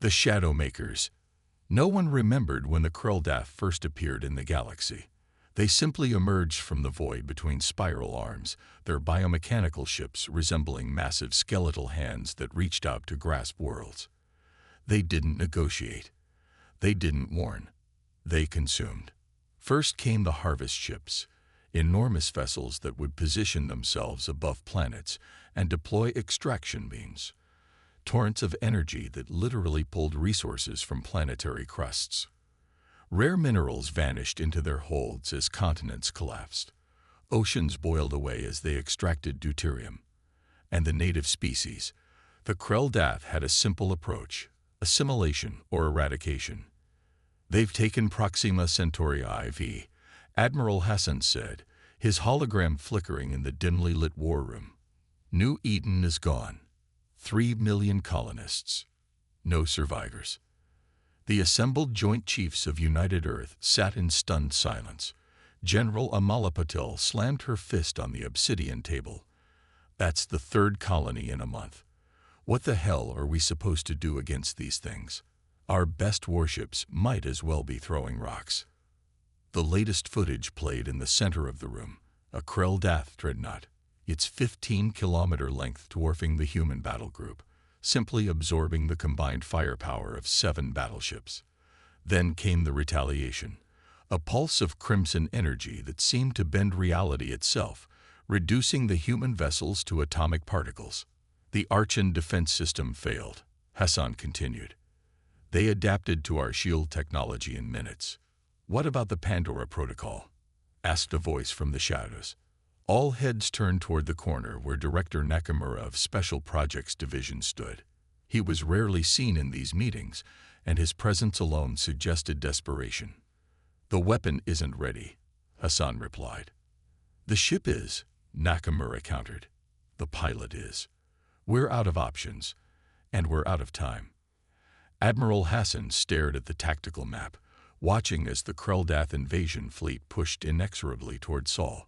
The Shadow Makers. No one remembered when the Kreldath first appeared in the galaxy. They simply emerged from the void between spiral arms, their biomechanical ships resembling massive skeletal hands that reached out to grasp worlds. They didn't negotiate. They didn't warn. They consumed. First came the harvest ships, enormous vessels that would position themselves above planets and deploy extraction beams. Torrents of energy that literally pulled resources from planetary crusts. Rare minerals vanished into their holds as continents collapsed. Oceans boiled away as they extracted deuterium. And the native species, the Kreldath, had a simple approach: assimilation or eradication. "They've taken Proxima Centauri IV," Admiral Hassan said, his hologram flickering in the dimly lit war room. "New Eden is gone. 3 million colonists. No survivors." The assembled Joint Chiefs of United Earth sat in stunned silence. General Amala Patel slammed her fist on the obsidian table. "That's the third colony in a month. What the hell are we supposed to do against these things? Our best warships might as well be throwing rocks." The latest footage played in the center of the room, a Kreldath dreadnought, its 15-kilometer length dwarfing the human battle group, simply absorbing the combined firepower of 7 battleships. Then came the retaliation, a pulse of crimson energy that seemed to bend reality itself, reducing the human vessels to atomic particles. "The Archon defense system failed," Hassan continued. "They adapted to our shield technology in minutes." "What about the Pandora Protocol?" asked a voice from the shadows. All heads turned toward the corner where Director Nakamura of Special Projects Division stood. He was rarely seen in these meetings, and his presence alone suggested desperation. "The weapon isn't ready," Hassan replied. "The ship is," Nakamura countered. "The pilot is. We're out of options, and we're out of time." Admiral Hassan stared at the tactical map, watching as the Kreldath invasion fleet pushed inexorably toward Sol.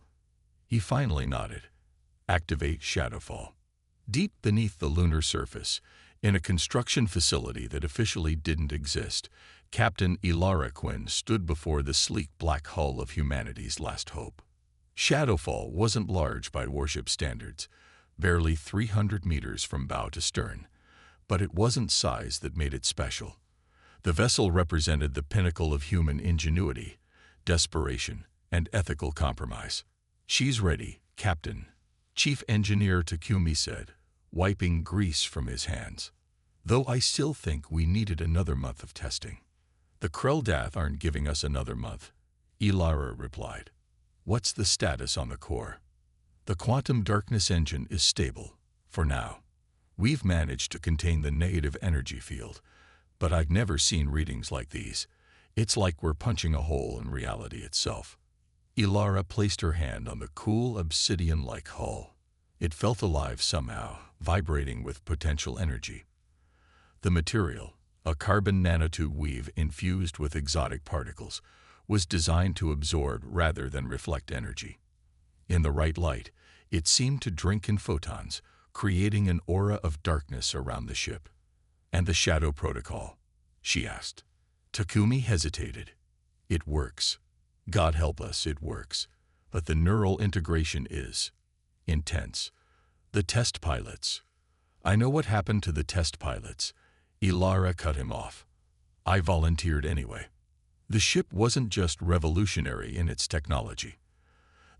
He finally nodded. "Activate Shadowfall." Deep beneath the lunar surface, in a construction facility that officially didn't exist, Captain Ilara Quinn stood before the sleek black hull of humanity's last hope. Shadowfall wasn't large by warship standards, barely 300 meters from bow to stern, but it wasn't size that made it special. The vessel represented the pinnacle of human ingenuity, desperation, and ethical compromise. "She's ready, Captain," Chief Engineer Takumi said, wiping grease from his hands. "Though I still think we needed another month of testing." "The Kreldath aren't giving us another month," Ilara replied. "What's the status on the core?" "The quantum darkness engine is stable, for now. We've managed to contain the negative energy field, but I've never seen readings like these. It's like we're punching a hole in reality itself." Ilara placed her hand on the cool obsidian-like hull. It felt alive somehow, vibrating with potential energy. The material, a carbon nanotube weave infused with exotic particles, was designed to absorb rather than reflect energy. In the right light, it seemed to drink in photons, creating an aura of darkness around the ship. "And the Shadow Protocol?" she asked. Takumi hesitated. "It works. God help us, it works. But the neural integration is intense. The test pilots." "I know what happened to the test pilots," Ilara cut him off. "I volunteered anyway." The ship wasn't just revolutionary in its technology.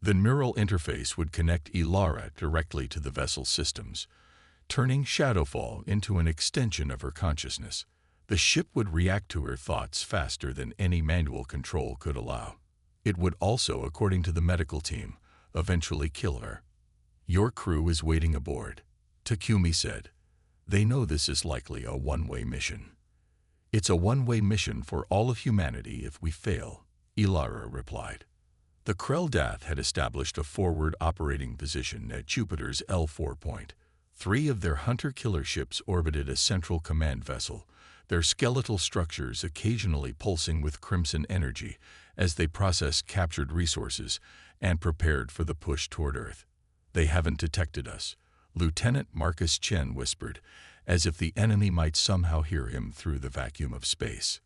The neural interface would connect Ilara directly to the vessel's systems, turning Shadowfall into an extension of her consciousness. The ship would react to her thoughts faster than any manual control could allow. It would also, according to the medical team, eventually kill her. "Your crew is waiting aboard," Takumi said. "They know this is likely a one-way mission." "It's a one-way mission for all of humanity if we fail," Ilara replied. The Kreldath had established a forward operating position at Jupiter's L4 point. 3 of their hunter-killer ships orbited a central command vessel, their skeletal structures occasionally pulsing with crimson energy as they processed captured resources and prepared for the push toward Earth. "They haven't detected us," Lieutenant Marcus Chen whispered, as if the enemy might somehow hear him through the vacuum of space.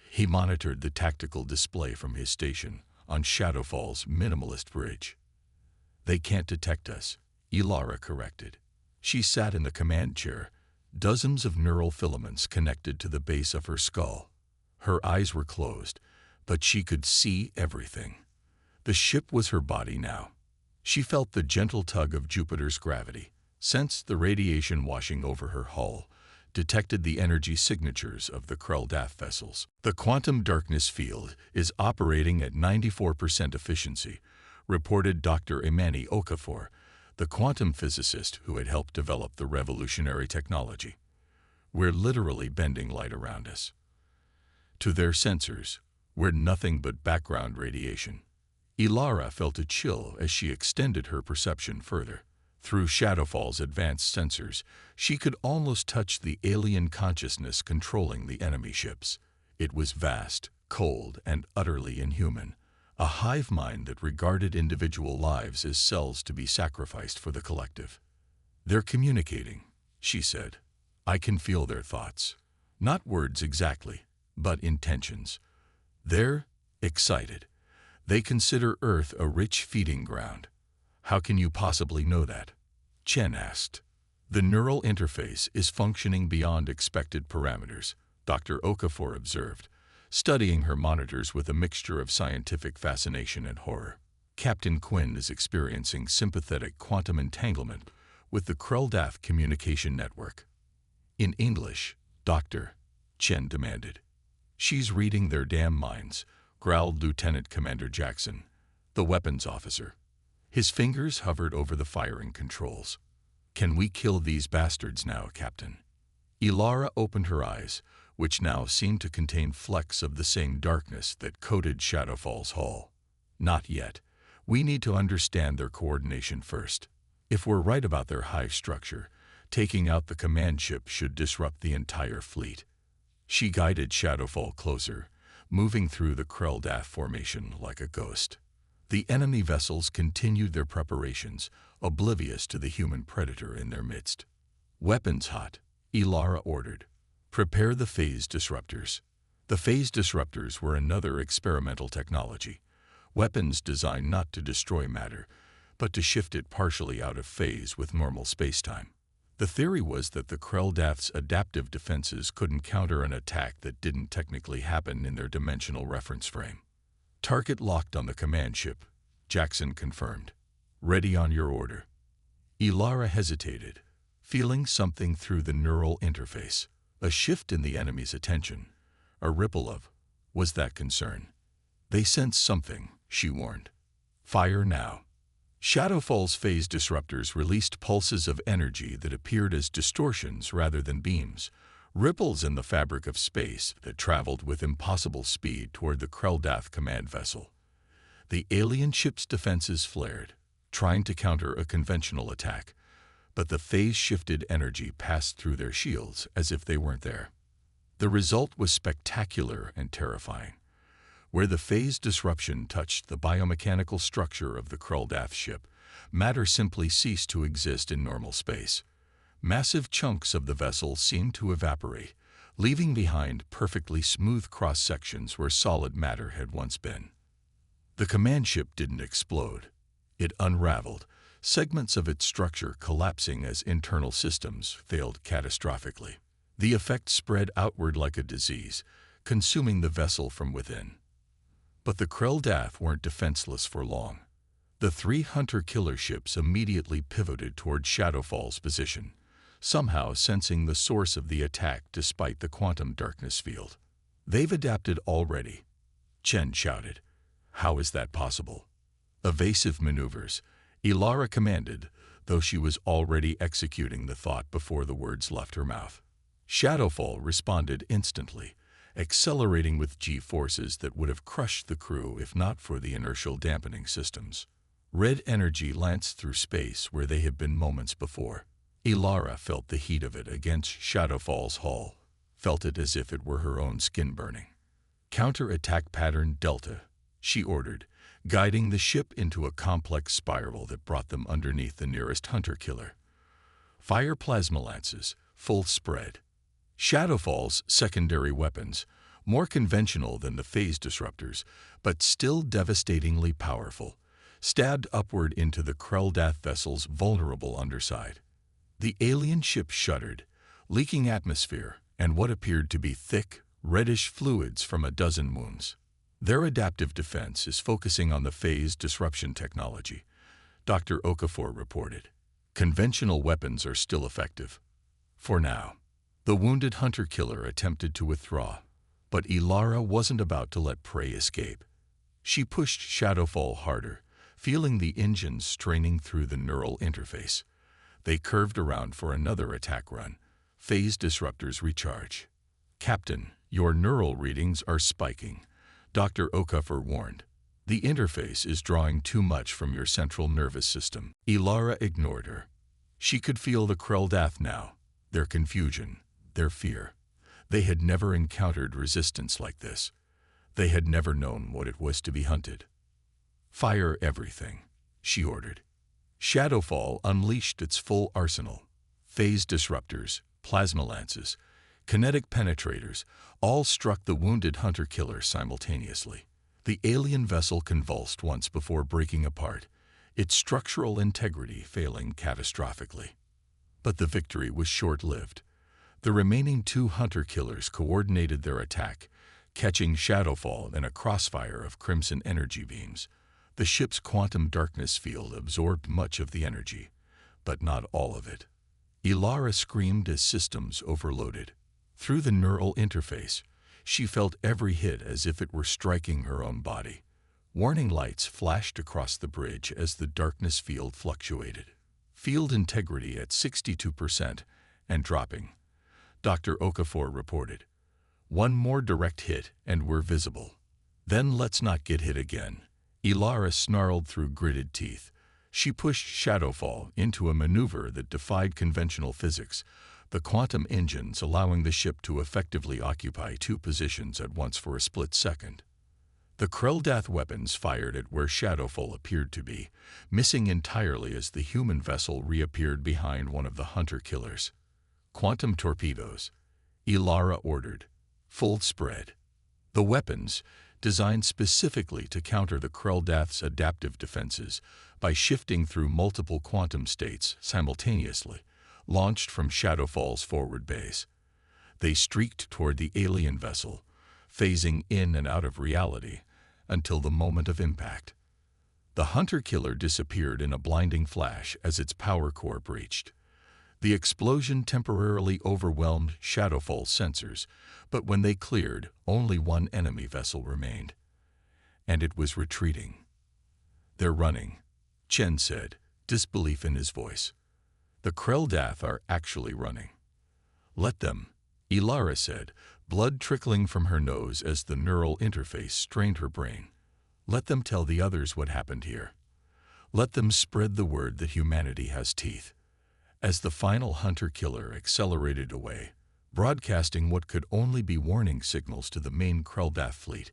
He monitored the tactical display from his station on Shadowfall's minimalist bridge. "They can't detect us," Ilara corrected. She sat in the command chair, dozens of neural filaments connected to the base of her skull. Her eyes were closed, but she could see everything. The ship was her body now. She felt the gentle tug of Jupiter's gravity, sensed the radiation washing over her hull, detected the energy signatures of the Krell-Dath vessels. "The quantum darkness field is operating at 94% efficiency," reported Dr. Imani Okafor, the quantum physicist who had helped develop the revolutionary technology. "We're literally bending light around us. To their sensors, we're nothing but background radiation." Ilara felt a chill as she extended her perception further. Through Shadowfall's advanced sensors, she could almost touch the alien consciousness controlling the enemy ships. It was vast, cold, and utterly inhuman, a hive mind that regarded individual lives as cells to be sacrificed for the collective. "They're communicating," she said. "I can feel their thoughts. Not words exactly, but intentions. They're excited. They consider Earth a rich feeding ground." "How can you possibly know that?" Chen asked. "The neural interface is functioning beyond expected parameters," Dr. Okafor observed, studying her monitors with a mixture of scientific fascination and horror. "Captain Quinn is experiencing sympathetic quantum entanglement with the Krell-Dath communication network." "In English, Doctor," Chen demanded. "She's reading their damn minds," growled Lieutenant Commander Jackson, the weapons officer. His fingers hovered over the firing controls. "Can we kill these bastards now, Captain?" Ilara opened her eyes, which now seemed to contain flecks of the same darkness that coated Shadowfall's hull. "Not yet. We need to understand their coordination first. If we're right about their hive structure, taking out the command ship should disrupt the entire fleet." She guided Shadowfall closer, moving through the Krell-Dath formation like a ghost. The enemy vessels continued their preparations, oblivious to the human predator in their midst. "Weapons hot," Ilara ordered. "Prepare the phase disruptors." The phase disruptors were another experimental technology, weapons designed not to destroy matter, but to shift it partially out of phase with normal spacetime. The theory was that the Krell-Dath's adaptive defenses couldn't counter an attack that didn't technically happen in their dimensional reference frame. "Target locked on the command ship," Jackson confirmed. "Ready on your order." Ilara hesitated, feeling something through the neural interface. A shift in the enemy's attention, a ripple of, was that concern? "They sense something," she warned. "Fire now." Shadowfall's phase disruptors released pulses of energy that appeared as distortions rather than beams, ripples in the fabric of space that traveled with impossible speed toward the Krell-Dath command vessel. The alien ship's defenses flared, trying to counter a conventional attack, but the phase-shifted energy passed through their shields as if they weren't there. The result was spectacular and terrifying. Where the phase disruption touched the biomechanical structure of the Krell-Dath ship, matter simply ceased to exist in normal space. Massive chunks of the vessel seemed to evaporate, leaving behind perfectly smooth cross-sections where solid matter had once been. The command ship didn't explode. It unraveled, segments of its structure collapsing as internal systems failed catastrophically. The effect spread outward like a disease, consuming the vessel from within. But the Krell-Dath weren't defenseless for long. The three hunter-killer ships immediately pivoted toward Shadowfall's position, somehow sensing the source of the attack despite the quantum darkness field. "They've adapted already," Chen shouted. "How is that possible?" "Evasive maneuvers," Ilara commanded, though she was already executing the thought before the words left her mouth. Shadowfall responded instantly, accelerating with G-forces that would have crushed the crew if not for the inertial dampening systems. Red energy lanced through space where they had been moments before. Ilara felt the heat of it against Shadowfall's hull, felt it as if it were her own skin burning. "Counter-attack pattern Delta," she ordered, guiding the ship into a complex spiral that brought them underneath the nearest hunter-killer. "Fire plasma lances, full spread. Shadowfall's secondary weapons, more conventional than the phase disruptors, but still devastatingly powerful, stabbed upward into the Krell-Dath vessel's vulnerable underside. The alien ship shuddered, leaking atmosphere and what appeared to be thick, reddish fluids from a dozen wounds. Their adaptive defense is focusing on the phase disruption technology, Dr. Okafor reported. Conventional weapons are still effective. For now. The wounded hunter-killer attempted to withdraw, but Ilara wasn't about to let prey escape. She pushed Shadowfall harder, feeling the engines straining through the neural interface. They curved around for another attack run. Phase disruptors recharge. "Captain, your neural readings are spiking," Dr. Okafor warned. "The interface is drawing too much from your central nervous system." Ilara ignored her. She could feel the Krell-Dath now, their confusion, their fear. They had never encountered resistance like this. They had never known what it was to be hunted. "Fire everything," she ordered. Shadowfall unleashed its full arsenal. Phase disruptors, plasma lances, kinetic penetrators, all struck the wounded hunter-killer simultaneously. The alien vessel convulsed once before breaking apart, its structural integrity failing catastrophically. But the victory was short-lived. The remaining two hunter-killers coordinated their attack, catching Shadowfall in a crossfire of crimson energy beams. The ship's quantum darkness field absorbed much of the energy, but not all of it. Ilara screamed as systems overloaded. Through the neural interface, she felt every hit as if it were striking her own body. Warning lights flashed across the bridge as the darkness field fluctuated. Field integrity at 62% and dropping, Dr. Okafor reported. "One more direct hit and we're visible. Then let's not get hit again." Ilara snarled through gritted teeth. She pushed Shadowfall into a maneuver that defied conventional physics, the quantum engines allowing the ship to effectively occupy two positions at once for a split second. The Krell-Dath weapons fired at where Shadowfall appeared to be, missing entirely as the human vessel reappeared behind one of the hunter-killers. "Quantum torpedoes," Ilara ordered. "Full spread." The weapons, designed specifically to counter the Krell-Dath's adaptive defenses by shifting through multiple quantum states simultaneously, launched from Shadowfall's forward base. They streaked toward the alien vessel, phasing in and out of reality until the moment of impact. The hunter-killer disappeared in a blinding flash as its power core breached. The explosion temporarily overwhelmed Shadowfall's sensors, but when they cleared, only one enemy vessel remained. And it was retreating. "They're running," Chen said, disbelief in his voice. "The Krell-Dath are actually running." "Let them," Ilara said, blood trickling from her nose as the neural interface strained her brain. "Let them tell the others what happened here. Let them spread the word that humanity has teeth." As the final hunter-killer accelerated away, broadcasting what could only be warning signals to the main Krell-Dath fleet,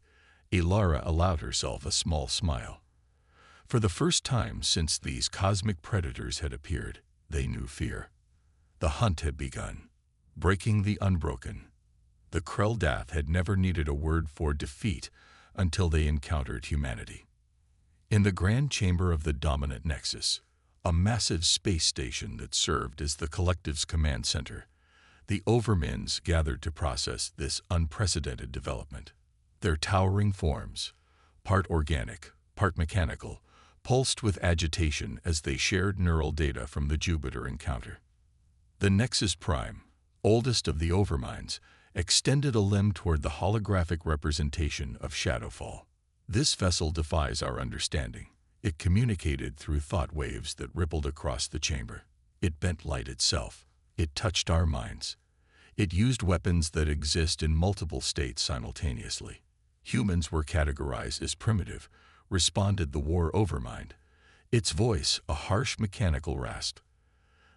Ilara allowed herself a small smile. For the first time since these cosmic predators had appeared, they knew fear. The hunt had begun, breaking the unbroken. The Krell-Dath had never needed a word for defeat until they encountered humanity. In the grand chamber of the dominant Nexus, a massive space station that served as the collective's command center, the Overmins gathered to process this unprecedented development. Their towering forms, part organic, part mechanical, pulsed with agitation as they shared neural data from the Jupiter encounter. The Nexus Prime, oldest of the Overminds, extended a limb toward the holographic representation of Shadowfall. "This vessel defies our understanding." It communicated through thought waves that rippled across the chamber. It bent light itself. It touched our minds. It used weapons that exist in multiple states simultaneously. Humans were categorized as primitive, responded the war overmind. Its voice, a harsh mechanical rasp.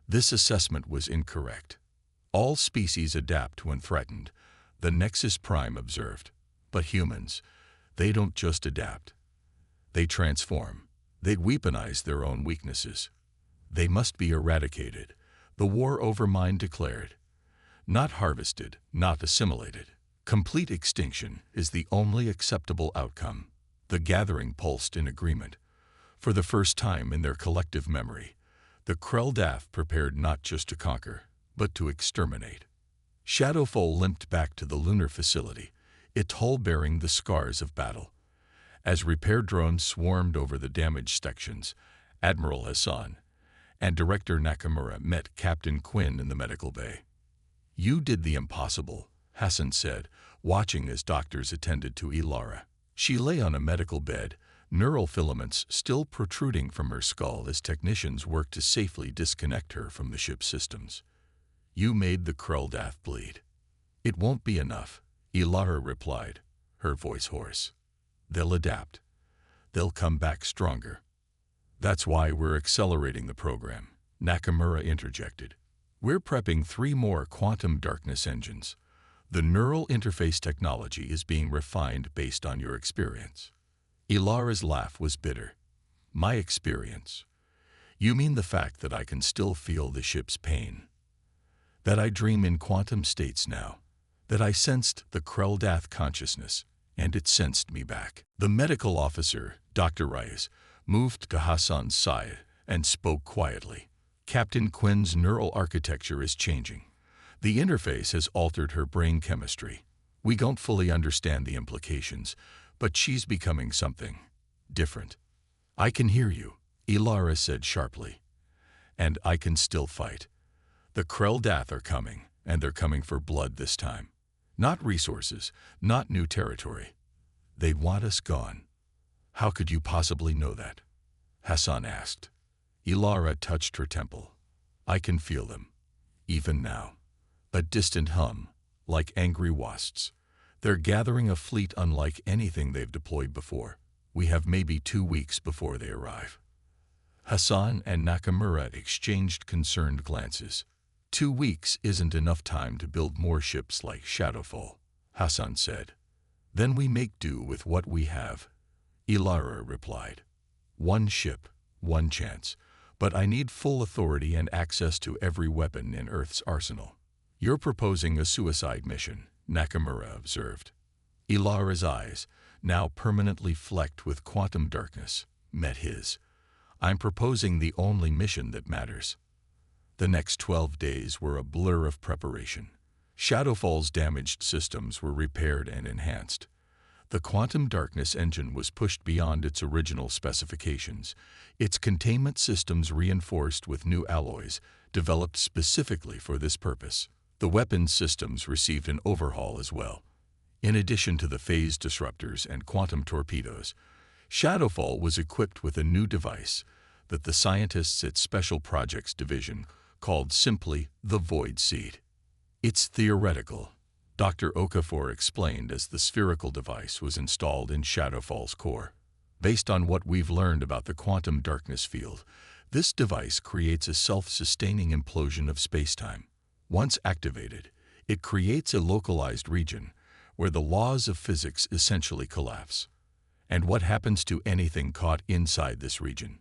This assessment was incorrect. All species adapt when threatened, the Nexus Prime observed. But humans, they don't just adapt. They transform. They weaponize their own weaknesses. They must be eradicated, the war overmind declared. Not harvested, not assimilated. Complete extinction is the only acceptable outcome. The gathering pulsed in agreement. For the first time in their collective memory, the Krell-Dath prepared not just to conquer, but to exterminate. Shadowfall limped back to the lunar facility, its hull bearing the scars of battle. As repair drones swarmed over the damaged sections, Admiral Hassan and Director Nakamura met Captain Quinn in the medical bay. "You did the impossible," Hassan said, watching as doctors attended to Ilara. She lay on a medical bed, neural filaments still protruding from her skull as technicians worked to safely disconnect her from the ship's systems. "You made the Krell-Dath bleed." "It won't be enough," Ilara replied, her voice hoarse. "They'll adapt. They'll come back stronger." "That's why we're accelerating the program," Nakamura interjected. "We're prepping 3 more quantum darkness engines. The neural interface technology is being refined based on your experience." Ilara's laugh was bitter. "My experience? You mean the fact that I can still feel the ship's pain? That I dream in quantum states now? That I sensed the Krell-Dath consciousness, and it sensed me back?" The medical officer, Dr. Reyes, moved to Hassan's side and spoke quietly. "Captain Quinn's neural architecture is changing. The interface has altered her brain chemistry. We don't fully understand the implications, but she's becoming something different." "I can hear you," Ilara said sharply. "And I can still fight. The Krell-Dath are coming, and they're coming for blood this time. Not resources, not new territory. They want us gone." "How could you possibly know that?" Hassan asked. Ilara touched her temple. "I can feel them, even now. A distant hum, like angry wasps. They're gathering a fleet unlike anything they've deployed before. We have maybe 2 weeks before they arrive." Hassan and Nakamura exchanged concerned glances. 2 weeks isn't enough time to build more ships like Shadowfall," Hassan said. "Then we make do with what we have," Ilara replied. "1 ship, 1 chance, but I need full authority and access to every weapon in Earth's arsenal." "You're proposing a suicide mission," Nakamura observed. Ilara's eyes, now permanently flecked with quantum darkness, met his. "I'm proposing the only mission that matters." The next 12 days were a blur of preparation. Shadowfall's damaged systems were repaired and enhanced. The quantum darkness engine was pushed beyond its original specifications, its containment systems reinforced with new alloys developed specifically for this purpose. The weapons systems received an overhaul as well. In addition to the phase disruptors and quantum torpedoes, Shadowfall was equipped with a new device that the scientists at Special Projects Division called simply the Void Seed. "It's theoretical," Dr. Okafor explained as the spherical device was installed in Shadowfall's core. "Based on what we've learned about the quantum darkness field, this device creates a self-sustaining implosion of spacetime. Once activated, it creates a localized region where the laws of physics essentially collapse." "And what happens to anything caught inside this region?"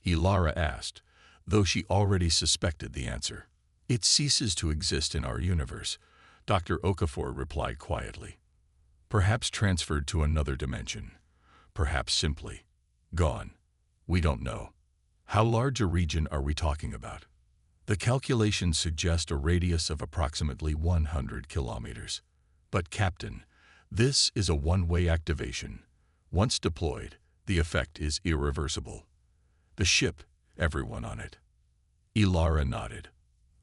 Ilara asked, though she already suspected the answer. "It ceases to exist in our universe," Dr. Okafor replied quietly. "Perhaps transferred to another dimension. Perhaps simply gone. We don't know." "How large a region are we talking about?" "The calculations suggest a radius of approximately 100 kilometers. But Captain, this is a one-way activation. Once deployed, the effect is irreversible. The ship, everyone on it." Ilara nodded.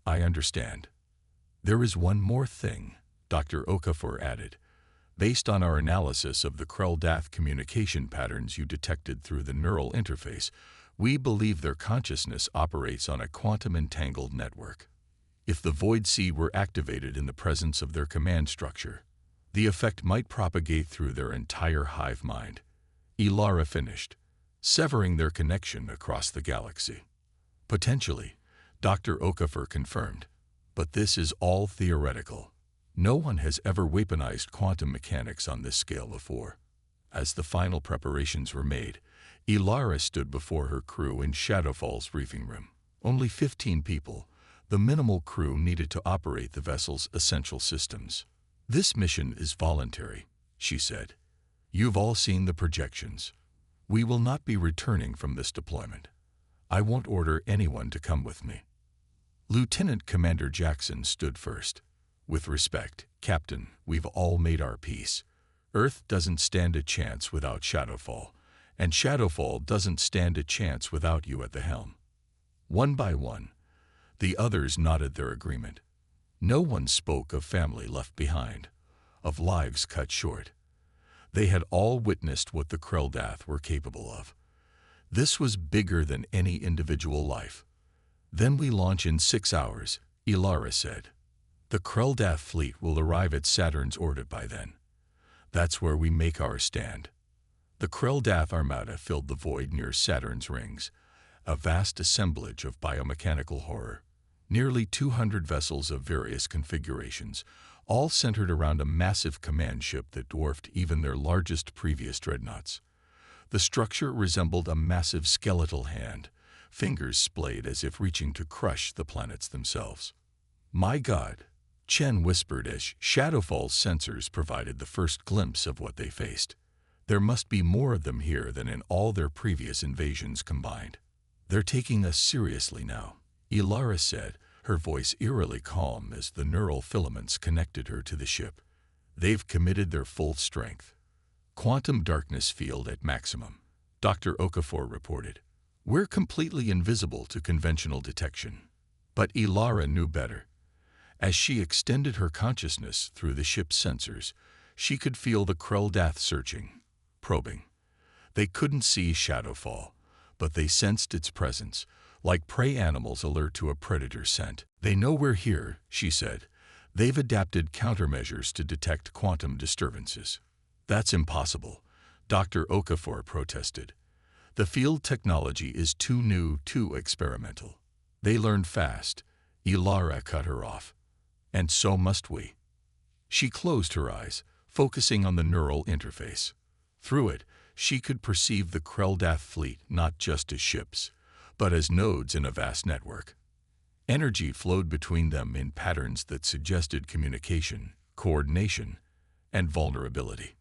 "I understand." "There is one more thing," Dr. Okafor added. "Based on our analysis of the Krell-Dath communication patterns you detected through the neural interface, we believe their consciousness operates on a quantum-entangled network. If the Void Seed were activated in the presence of their command structure, the effect might propagate through their entire hive mind," Ilara finished, "severing their connection across the galaxy." "Potentially," Dr. Okafor confirmed, "but this is all theoretical. No one has ever weaponized quantum mechanics on this scale before." As the final preparations were made, Ilara stood before her crew in Shadowfall's briefing room. Only 15 people, the minimal crew needed to operate the vessel's essential systems. "This mission is voluntary," she said. "You've all seen the projections. We will not be returning from this deployment. I won't order anyone to come with me." Lieutenant Commander Jackson stood first. "With respect, Captain, we've all made our peace. Earth doesn't stand a chance without Shadowfall, and Shadowfall doesn't stand a chance without you at the helm." One by one, the others nodded their agreement. No one spoke of family left behind, of lives cut short. They had all witnessed what the Kreldath were capable of. This was bigger than any individual life. "Then we launch in 6 hours," Ilara said. "The Kreldath fleet will arrive at Saturn's orbit by then. That's where we make our stand." The Kreldath armada filled the void near Saturn's rings, a vast assemblage of biomechanical horror. Nearly 200 vessels of various configurations, all centered around a massive command ship that dwarfed even their largest previous dreadnoughts. The structure resembled a massive skeletal hand, fingers splayed as if reaching to crush the planets themselves. "My God," Chen whispered as Shadowfall's sensors provided the first glimpse of what they faced. "There must be more of them here than in all their previous invasions combined." "They're taking us seriously now," Ilara said, her voice eerily calm as the neural filaments connected her to the ship. "They've committed their full strength." "Quantum darkness field at maximum," Dr. Okafor reported. "We're completely invisible to conventional detection." But Ilara knew better. As she extended her consciousness through the ship's sensors, she could feel the Kreldath searching, probing. They couldn't see Shadowfall, but they sensed its presence, like prey animals alert to a predator's scent. "They know we're here," she said. "They've adapted countermeasures to detect quantum disturbances." "That's impossible," Dr. Okafor protested. "The field technology is too new, too experimental." "They learn fast," Ilara cut her off. "And so must we." She closed her eyes, focusing on the neural interface. Through it, she could perceive the Kreldath fleet not just as ships, but as nodes in a vast network. Energy flowed between them in patterns that suggested communication, coordination, and vulnerability.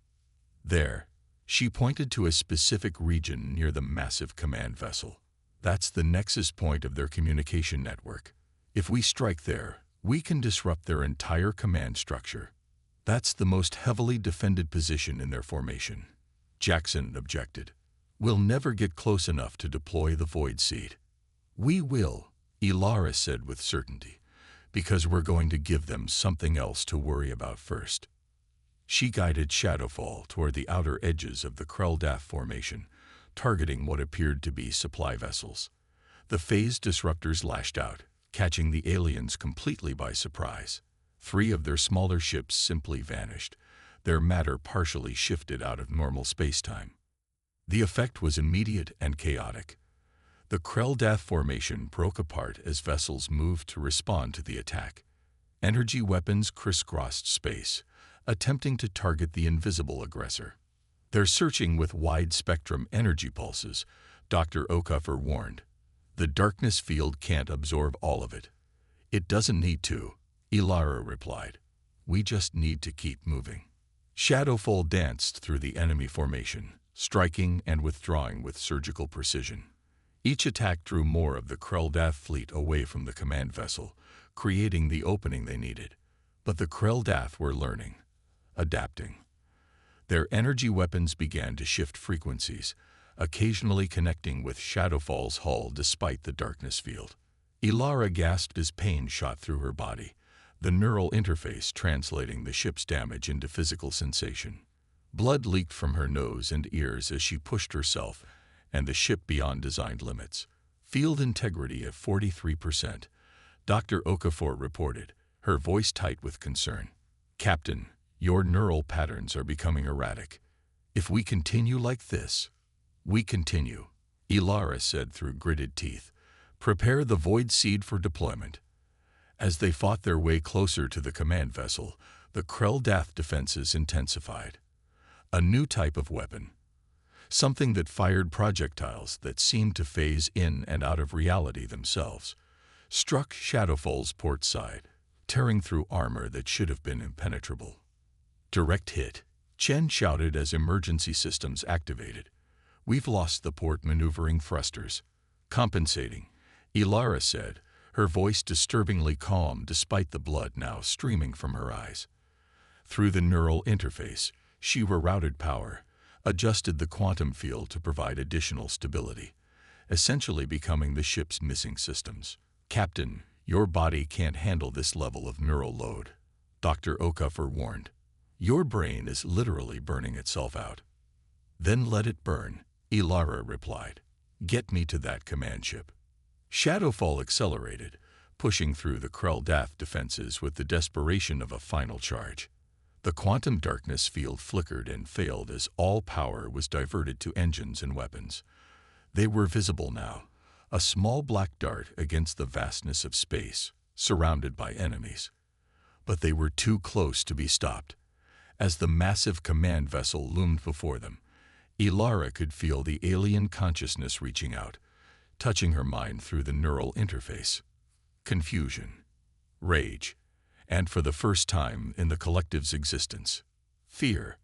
"There," she pointed to a specific region near the massive command vessel. "That's the nexus point of their communication network. If we strike there, we can disrupt their entire command structure. That's the most heavily defended position in their formation." Jackson objected. "We'll never get close enough to deploy the Void Seed." "We will," Ilara said with certainty, "because we're going to give them something else to worry about first." She guided Shadowfall toward the outer edges of the Kreldath formation, targeting what appeared to be supply vessels. The phase disruptors lashed out, catching the aliens completely by surprise. 3 of their smaller ships simply vanished, their matter partially shifted out of normal spacetime. The effect was immediate and chaotic. The Kreldath formation broke apart as vessels moved to respond to the attack. Energy weapons crisscrossed space, attempting to target the invisible aggressor. "They're searching with wide-spectrum energy pulses," Dr. Okafor warned. "The darkness field can't absorb all of it." "It doesn't need to," Ilara replied. "We just need to keep moving." Shadowfall danced through the enemy formation, striking and withdrawing with surgical precision. Each attack drew more of the Kreldath fleet away from the command vessel, creating the opening they needed. But the Kreldath were learning, adapting. Their energy weapons began to shift frequencies, occasionally connecting with Shadowfall's hull despite the darkness field. Ilara gasped as pain shot through her body, the neural interface translating the ship's damage into physical sensation. Blood leaked from her nose and ears as she pushed herself and the ship beyond designed limits. "Field integrity of 43%, Dr. Okafor reported, her voice tight with concern. "Captain, your neural patterns are becoming erratic. If we continue like this..." "We continue," Ilara said through gritted teeth. "Prepare the Void Seed for deployment." As they fought their way closer to the command vessel, the Kreldath defenses intensified. A new type of weapon. Something that fired projectiles that seemed to phase in and out of reality themselves. struck Shadowfall's port side, tearing through armor that should have been impenetrable. Direct hit, Chen shouted as emergency systems activated. We've lost the port maneuvering thrusters. Compensating, Ilara said, her voice disturbingly calm despite the blood now streaming from her eyes. Through the neural interface, she rerouted power, adjusted the quantum field to provide additional stability, essentially becoming the ship's missing systems. Captain, your body can't handle this level of neural load, Dr. Okafor warned. Your brain is literally burning itself out. Then let it burn, Ilara replied. Get me to that command ship. Shadowfall accelerated, pushing through the Krell-Dath defenses with the desperation of a final charge. The quantum darkness field flickered and failed as all power was diverted to engines and weapons. They were visible now, a small black dart against the vastness of space, surrounded by enemies. But they were too close to be stopped. As the massive command vessel loomed before them, Ilara could feel the alien consciousness reaching out, touching her mind through the neural interface. Confusion, rage, and for the first time in the collective's existence, fear.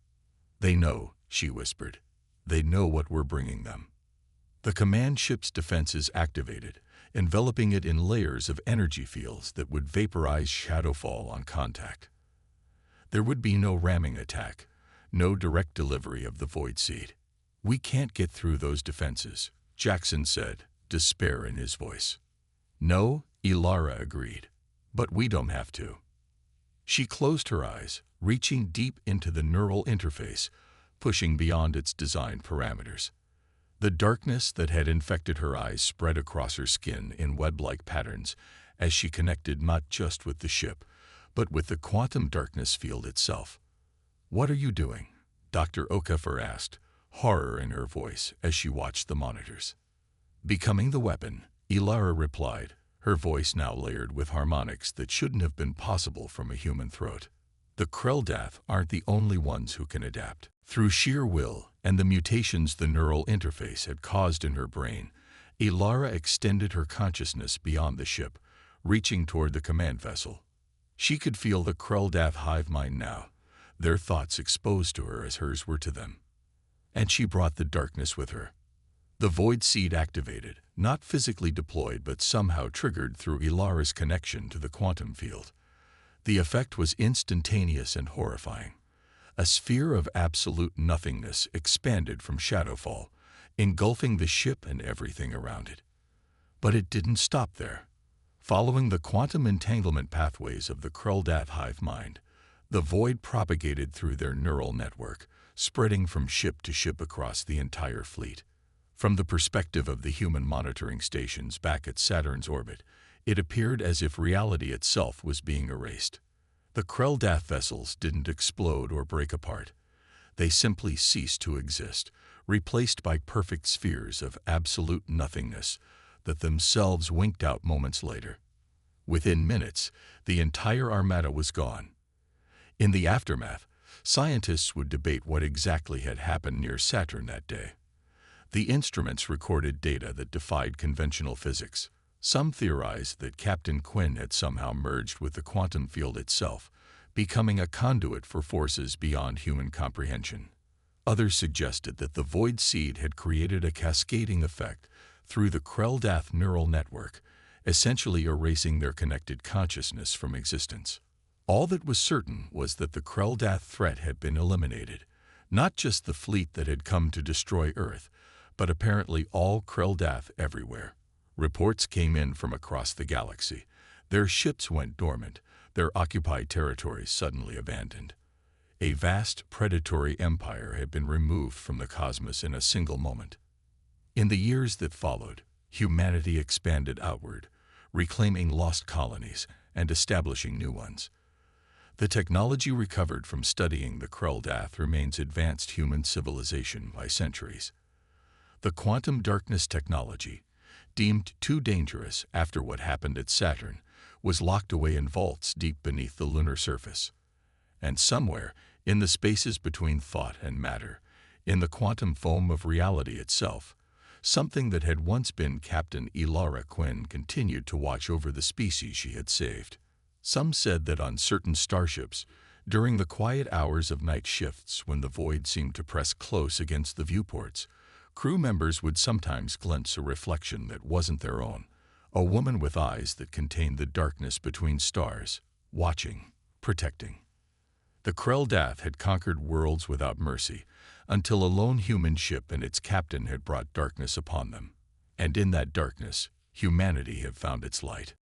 They know, she whispered. They know what we're bringing them. The command ship's defenses activated, enveloping it in layers of energy fields that would vaporize Shadowfall on contact. There would be no ramming attack, no direct delivery of the Void Seed. We can't get through those defenses, Jackson said, despair in his voice. No, Ilara agreed, but we don't have to. She closed her eyes, reaching deep into the neural interface, pushing beyond its design parameters. The darkness that had infected her eyes spread across her skin in web-like patterns as she connected not just with the ship, but with the quantum darkness field itself. What are you doing? Dr. Okafor asked, horror in her voice as she watched the monitors. Becoming the weapon, Ilara replied, her voice now layered with harmonics that shouldn't have been possible from a human throat. The Krell-Dath aren't the only ones who can adapt. Through sheer will and the mutations the neural interface had caused in her brain, Ilara extended her consciousness beyond the ship, reaching toward the command vessel. She could feel the Krell-Dath hive mind now, their thoughts exposed to her as hers were to them. And she brought the darkness with her. The Void Seed activated, not physically deployed but somehow triggered through Ilara's connection to the quantum field. The effect was instantaneous and horrifying. A sphere of absolute nothingness expanded from Shadowfall, engulfing the ship and everything around it. But it didn't stop there. Following the quantum entanglement pathways of the Krell-Dath hive mind, the void propagated through their neural network, spreading from ship to ship across the entire fleet. From the perspective of the human monitoring stations back at Saturn's orbit, it appeared as if reality itself was being erased. The Krell-Dath vessels didn't explode or break apart. They simply ceased to exist, replaced by perfect spheres of absolute nothingness that themselves winked out moments later. Within minutes, the entire armada was gone. In the aftermath, scientists would debate what exactly had happened near Saturn that day. The instruments recorded data that defied conventional physics. Some theorized that Captain Quinn had somehow merged with the quantum field itself, becoming a conduit for forces beyond human comprehension. Others suggested that the Void Seed had created a cascading effect through the Krell-Dath neural network, essentially erasing their connected consciousness from existence. All that was certain was that the Krell-Dath threat had been eliminated, not just the fleet that had come to destroy Earth, but apparently all Krell-Dath everywhere. Reports came in from across the galaxy. Their ships went dormant, their occupied territories suddenly abandoned. A vast predatory empire had been removed from the cosmos in a single moment. In the years that followed, humanity expanded outward, reclaiming lost colonies and establishing new ones. The technology recovered from studying the Krell-Dath remains advanced human civilization by centuries. The quantum darkness technology, deemed too dangerous after what happened at Saturn, was locked away in vaults deep beneath the lunar surface. And somewhere, in the spaces between thought and matter, in the quantum foam of reality itself, Something that had once been Captain Elara Quinn continued to watch over the species she had saved. Some said that on certain starships, during the quiet hours of night shifts when the void seemed to press close against the viewports, crew members would sometimes glimpse a reflection that wasn't their own, a woman with eyes that contained the darkness between stars, watching, protecting. The Krell had conquered worlds without mercy, until a lone human ship and its captain had brought darkness upon them. And in that darkness, humanity had found its light.